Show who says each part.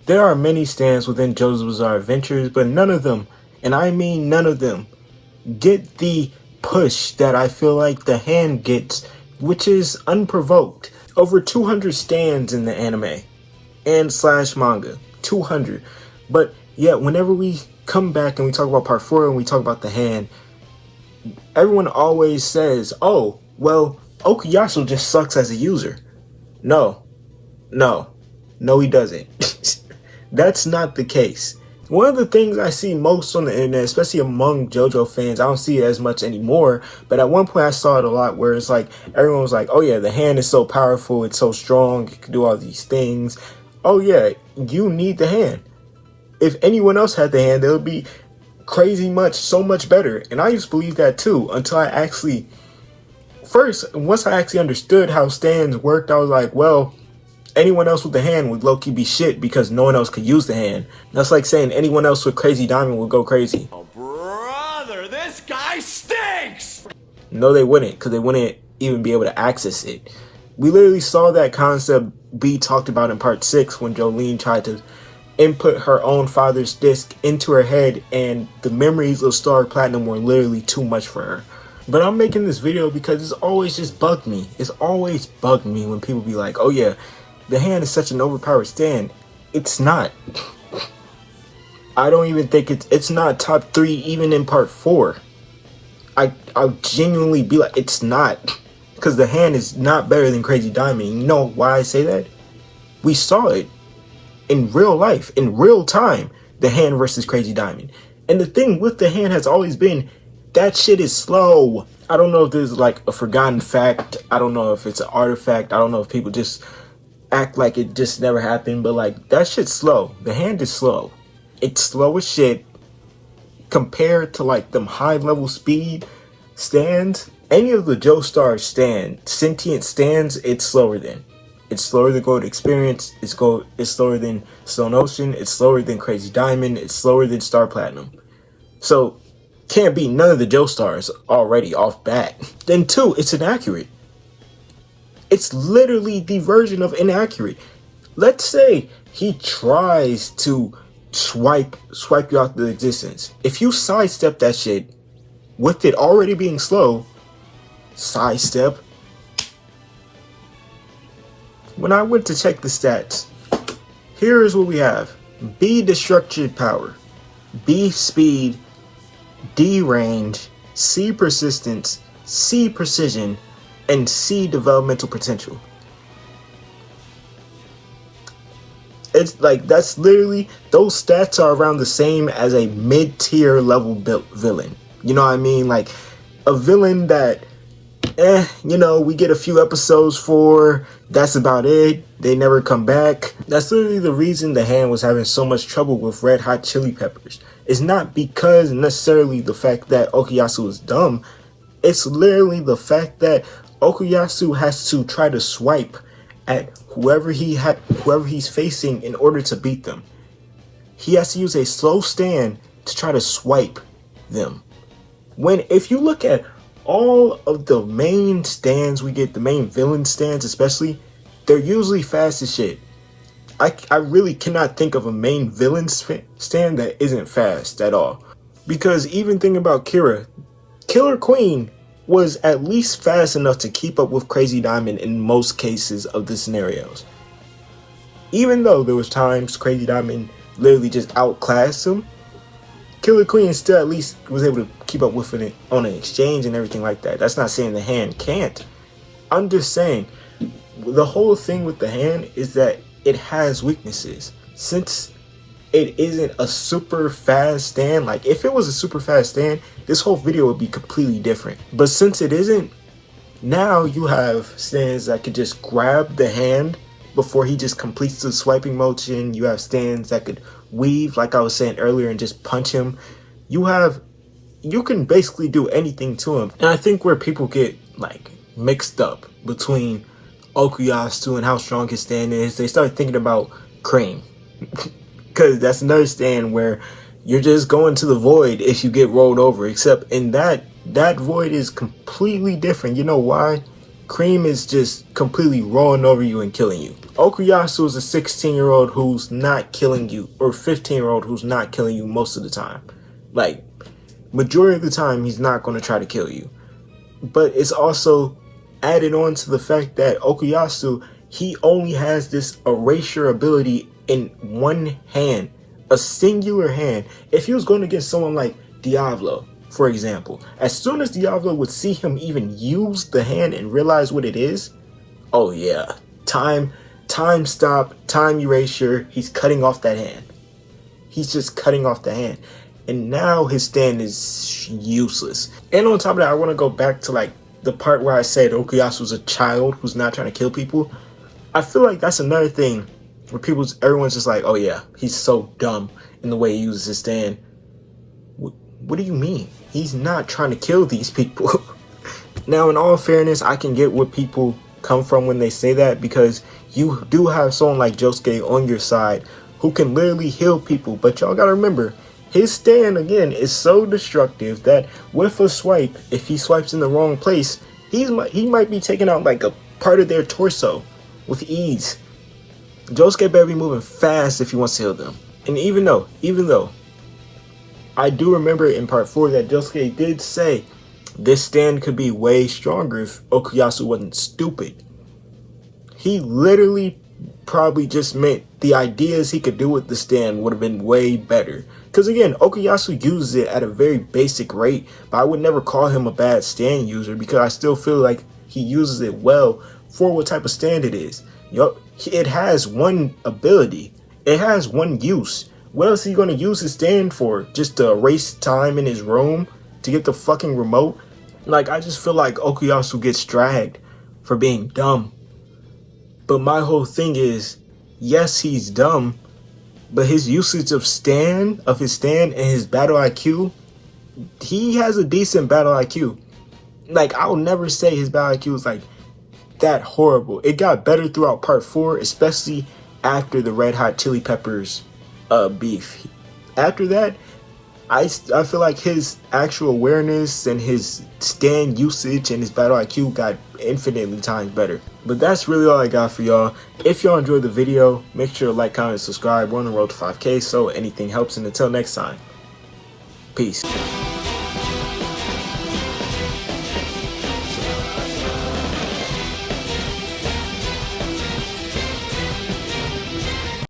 Speaker 1: There are many stands within JoJo's Bizarre Adventures, but none of them, and I mean none of them, get the push that I feel like the hand gets, which is unprovoked. Over 200 stands in the anime and slash manga. 200. But yet, whenever we come back and we talk about part 4 and we talk about the hand, everyone always says, oh, well, Okuyasu just sucks as a user. No, he doesn't. That's not the case. One of the things I see most on the internet, especially among JoJo fans, I don't see it as much anymore, but at one point I saw it a lot where it's like, everyone was like, oh yeah, the hand is so powerful, it's so strong, it can do all these things. Oh yeah, you need the hand. If anyone else had the hand, it would be so much better. And I used to believe that too, until once I actually understood how stands worked, I was like, well, anyone else with the hand would low-key be shit because no one else could use the hand. That's like saying anyone else with Crazy Diamond would go crazy.
Speaker 2: Oh, brother, this guy stinks!
Speaker 1: No, they wouldn't, because they wouldn't even be able to access it. We literally saw that concept be talked about in part 6 when Jolene tried to input her own father's disc into her head, and the memories of Star Platinum were literally too much for her. But I'm making this video because it's always just bugged me. It's always bugged me when people be like, oh yeah, the hand is such an overpowered stand. It's not. I don't even think it's not top 3 even in part 4. I'll genuinely be like, it's not. Because the hand is not better than Crazy Diamond. You know why I say that? We saw it in real life, in real time, the hand versus Crazy Diamond. And the thing with the hand has always been, that shit is slow. I don't know if this is like a forgotten fact. I don't know if it's an artifact. I don't know if people just act like it just never happened. But like, that shit's slow. The hand is slow. It's slow as shit compared to like them high level speed stands. Any of the Joestar sentient stands, it's slower than. It's slower than Gold Experience. It's slower than Stone Ocean. It's slower than Crazy Diamond. It's slower than Star Platinum. So can't be none of the Joestars already off bat. Then 2, it's inaccurate. It's literally the version of inaccurate. Let's say he tries to swipe you out of existence. If you sidestep that shit with it already being slow, sidestep. When I went to check the stats, here is what we have. B destructive power, B speed, D range, C persistence, C precision, and C developmental potential. It's like, that's literally, those stats are around the same as a mid-tier level villain. You know what I mean? Like a villain that, we get a few episodes for, that's about it. They never come back. That's literally the reason the hand was having so much trouble with Red Hot Chili Peppers. It's not because necessarily the fact that Okuyasu is dumb. It's literally the fact that Okuyasu has to try to swipe at whoever he's facing in order to beat them. He has to use a slow stand to try to swipe them. When, if you look at all of the main stands we get, the main villain stands especially, they're usually fast as shit. I really cannot think of a main villain stand that isn't fast at all. Because even thinking about Kira, Killer Queen was at least fast enough to keep up with Crazy Diamond in most cases of the scenarios. Even though there was times Crazy Diamond literally just outclassed him, Killer Queen still at least was able to keep up with it on an exchange and everything like that. That's not saying the hand can't. I'm just saying, the whole thing with the hand is that it has weaknesses. Since it isn't a super fast stand, like if it was a super fast stand, this whole video would be completely different. But since it isn't, now you have stands that could just grab the hand before he just completes the swiping motion. You have stands that could weave, like I was saying earlier, and just punch him. You can basically do anything to him. And I think where people get like mixed up between Okuyasu and how strong his stand is, they start thinking about Cream. Because that's another stand where you're just going to the void if you get rolled over. Except in that void is completely different. You know why? Cream is just completely rolling over you and killing you. Okuyasu is a 16-year-old who's not killing you, or 15-year-old who's not killing you most of the time. Like, majority of the time, he's not going to try to kill you. But it's also added on to the fact that Okuyasu, he only has this erasure ability in one hand, a singular hand. If he was going against someone like Diablo, for example, as soon as Diablo would see him even use the hand and realize what it is, oh yeah, time stop, time erasure, he's cutting off that hand. He's just cutting off the hand. And now his stand is useless. And on top of that, I want to go back to like the part where I said Okuyasu was a child who's not trying to kill people. I feel like that's another thing where everyone's just like, oh yeah, he's so dumb in the way he uses his stand. What do you mean? He's not trying to kill these people. Now, in all fairness, I can get where people come from when they say that, because you do have someone like Josuke on your side who can literally heal people. But y'all gotta remember, his stand, again, is so destructive that with a swipe, if he swipes in the wrong place, he might be taking out like a part of their torso with ease. Josuke better be moving fast if he wants to heal them. And even though I do remember in part 4 that Josuke did say this stand could be way stronger if Okuyasu wasn't stupid. He literally probably just meant the ideas he could do with the stand would have been way better. Because again, Okuyasu uses it at a very basic rate, but I would never call him a bad stand user because I still feel like he uses it well for what type of stand it is. It has one ability. It has one use. What else is he going to use his stand for? Just to erase time in his room? To get the fucking remote? Like, I just feel like Okuyasu gets dragged for being dumb. But my whole thing is, yes, he's dumb, but his usage of his stand and his battle IQ, he has a decent battle IQ. Like, I'll never say his battle IQ is like that horrible. It got better throughout part 4, especially after the Red Hot Chili Peppers beef. After that, I feel like his actual awareness and his stand usage and his battle IQ got infinitely times better. But that's really all I got for y'all. If y'all enjoyed the video, make sure to like, comment, and subscribe. We're on the road to 5K, so anything helps. And until next time, peace.